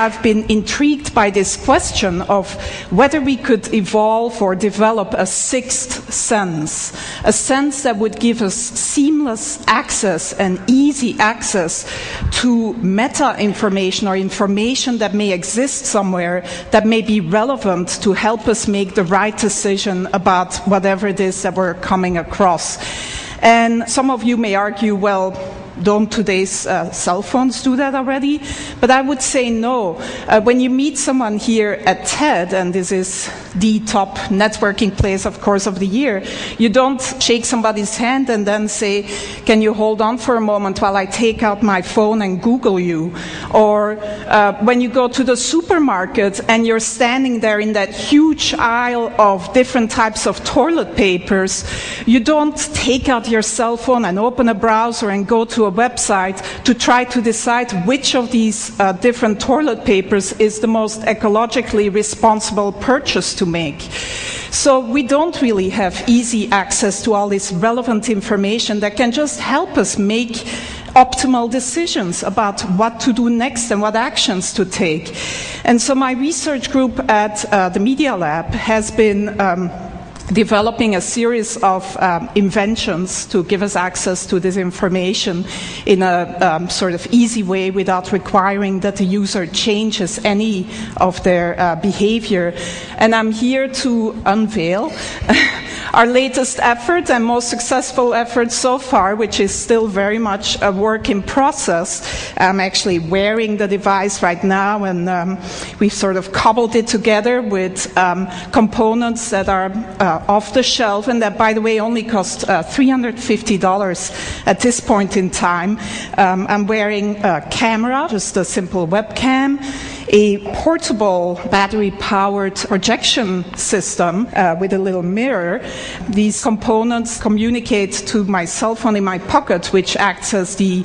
I've been intrigued by this question of whether we could evolve or develop a sixth sense, a sense that would give us seamless access and easy access to meta information or information that may exist somewhere that may be relevant to help us make the right decision about whatever it is that we're coming across. And some of you may argue, well, don't today's cell phones do that already? But I would say no. When you meet someone here at TED, and this is the top networking place, of course, of the year, you don't shake somebody's hand and then say, can you hold on for a moment while I take out my phone and Google you? Or when you go to the supermarket and you're standing there in that huge aisle of different types of toilet papers, you don't take out your cell phone and open a browser and go to a website to try to decide which of these different toilet papers is the most ecologically responsible purchase to make. So we don't really have easy access to all this relevant information that can just help us make optimal decisions about what to do next and what actions to take. And so my research group at the Media Lab has been developing a series of inventions to give us access to this information in a sort of easy way without requiring that the user changes any of their behavior. And I'm here to unveil our latest effort and most successful effort so far, which is still very much a work in process. I'm actually wearing the device right now, and we've sort of cobbled it together with components that are off the shelf, and that, by the way, only cost $350 at this point in time. I'm wearing a camera, just a simple webcam, a portable battery-powered projection system with a little mirror. These components communicate to my cell phone in my pocket, which acts as the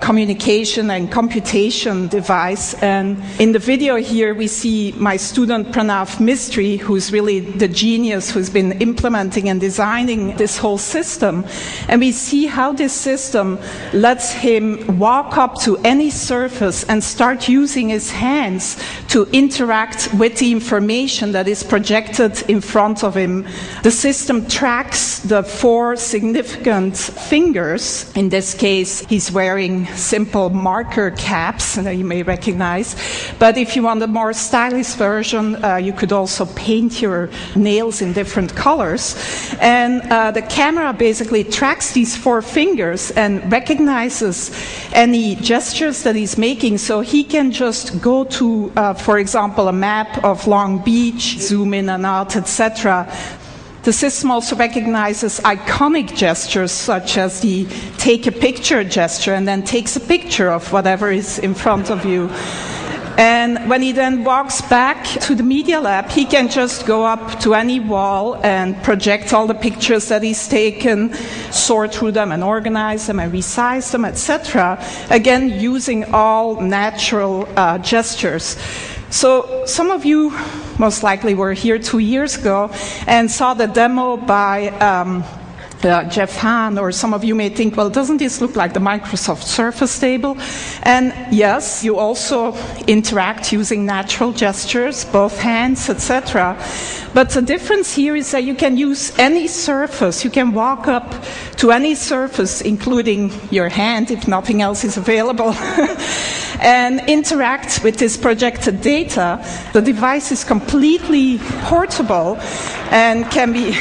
communication and computation device. And in the video here, we see my student Pranav Mistry, who's really the genius who's been implementing and designing this whole system. And we see how this system lets him walk up to any surface and start using his hands to interact with the information that is projected in front of him. The system tracks the 4 significant fingers. In this case, he's wearing simple marker caps that you may recognize. But if you want a more stylish version, you could also paint your nails in different colors. And the camera basically tracks these 4 fingers and recognizes any gestures that he's making, so he can just go to, for example, a map of Long Beach, zoom in and out, etc. The system also recognizes iconic gestures, such as the take a picture gesture, and then takes a picture of whatever is in front of you. And when he then walks back to the Media Lab, he can just go up to any wall and project all the pictures that he's taken, sort through them and organize them and resize them, etc. Again, using all natural gestures. So some of you most likely were here 2 years ago and saw the demo by Jeff Hahn, or some of you may think, well, doesn't this look like the Microsoft Surface table? And yes, you also interact using natural gestures, both hands, etc. But the difference here is that you can use any surface. You can walk up to any surface, including your hand, if nothing else is available, and interact with this projected data. The device is completely portable and can be...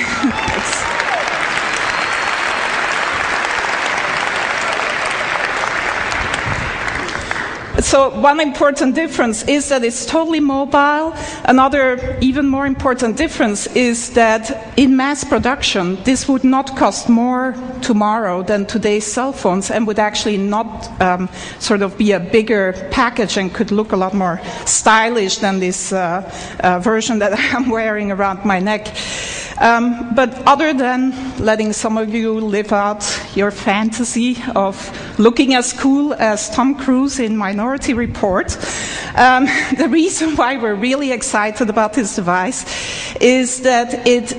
So one important difference is that it's totally mobile. Another even more important difference is that in mass production, this would not cost more tomorrow than today's cell phones, and would actually not sort of be a bigger package and could look a lot more stylish than this version that I'm wearing around my neck. But other than letting some of you live out your fantasy of looking as cool as Tom Cruise in Minority Report, the reason why we're really excited about this device is that it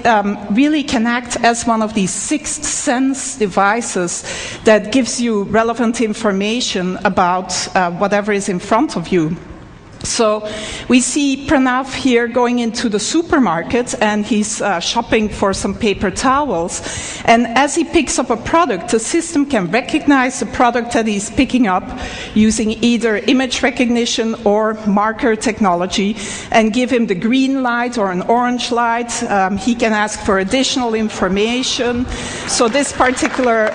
really can act as one of these sixth sense devices that gives you relevant information about whatever is in front of you. So we see Pranav here going into the supermarket, and he's shopping for some paper towels. And as he picks up a product, the system can recognize the product that he's picking up using either image recognition or marker technology and give him the green light or an orange light. He can ask for additional information. So this particular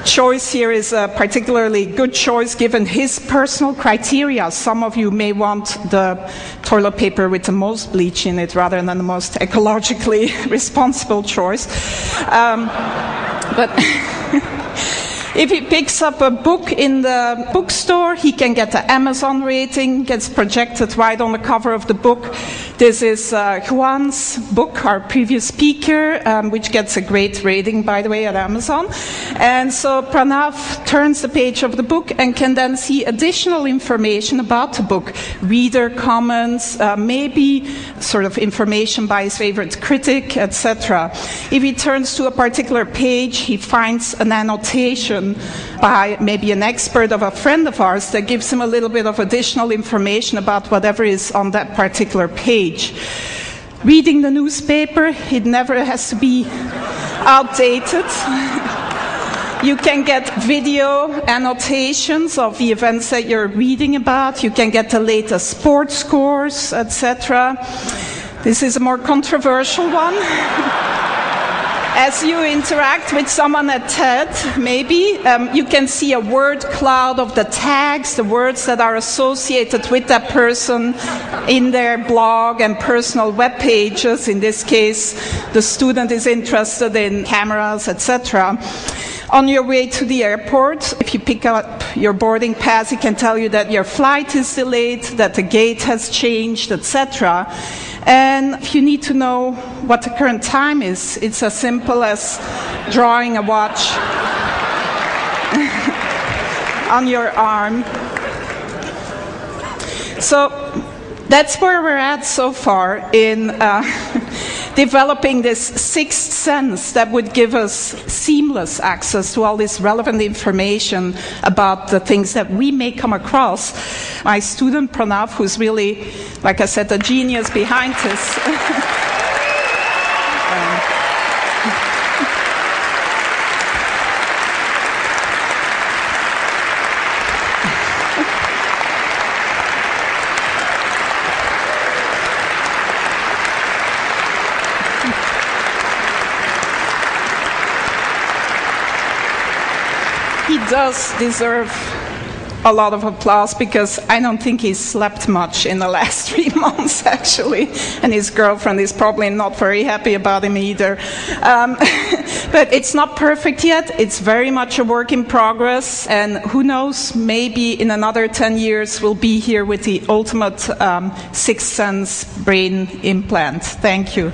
choice here is a particularly good choice given his personal criteria. Some of you may want the toilet paper with the most bleach in it rather than the most ecologically responsible choice. But if he picks up a book in the bookstore, he can get the Amazon rating, gets projected right on the cover of the book. This is Juan's book, our previous speaker, which gets a great rating, by the way, at Amazon. And so Pranav turns the page of the book and can then see additional information about the book, reader comments, maybe sort of information by his favorite critic, etc. If he turns to a particular page, he finds an annotation by maybe an expert of a friend of ours that gives him a little bit of additional information about whatever is on that particular page. Reading the newspaper, it never has to be outdated. You can get video annotations of the events that you're reading about. You can get the latest sports scores, etc. This is a more controversial one. As you interact with someone at TED, maybe, you can see a word cloud of the tags, the words that are associated with that person in their blog and personal web pages. In this case, the student is interested in cameras, etc. On your way to the airport, if you pick up your boarding pass, it can tell you that your flight is delayed, that the gate has changed, etc. And if you need to know what the current time is, it's as simple as drawing a watch on your arm. So that's where we're at so far in developing this sixth sense that would give us seamless access to all this relevant information about the things that we may come across. My student Pranav, who's really, like I said, the genius behind this. He does deserve a lot of applause because I don't think he's slept much in the last 3 months, actually. And his girlfriend is probably not very happy about him either. But it's not perfect yet. It's very much a work in progress. And who knows, maybe in another 10 years we'll be here with the ultimate sixth sense brain implant. Thank you.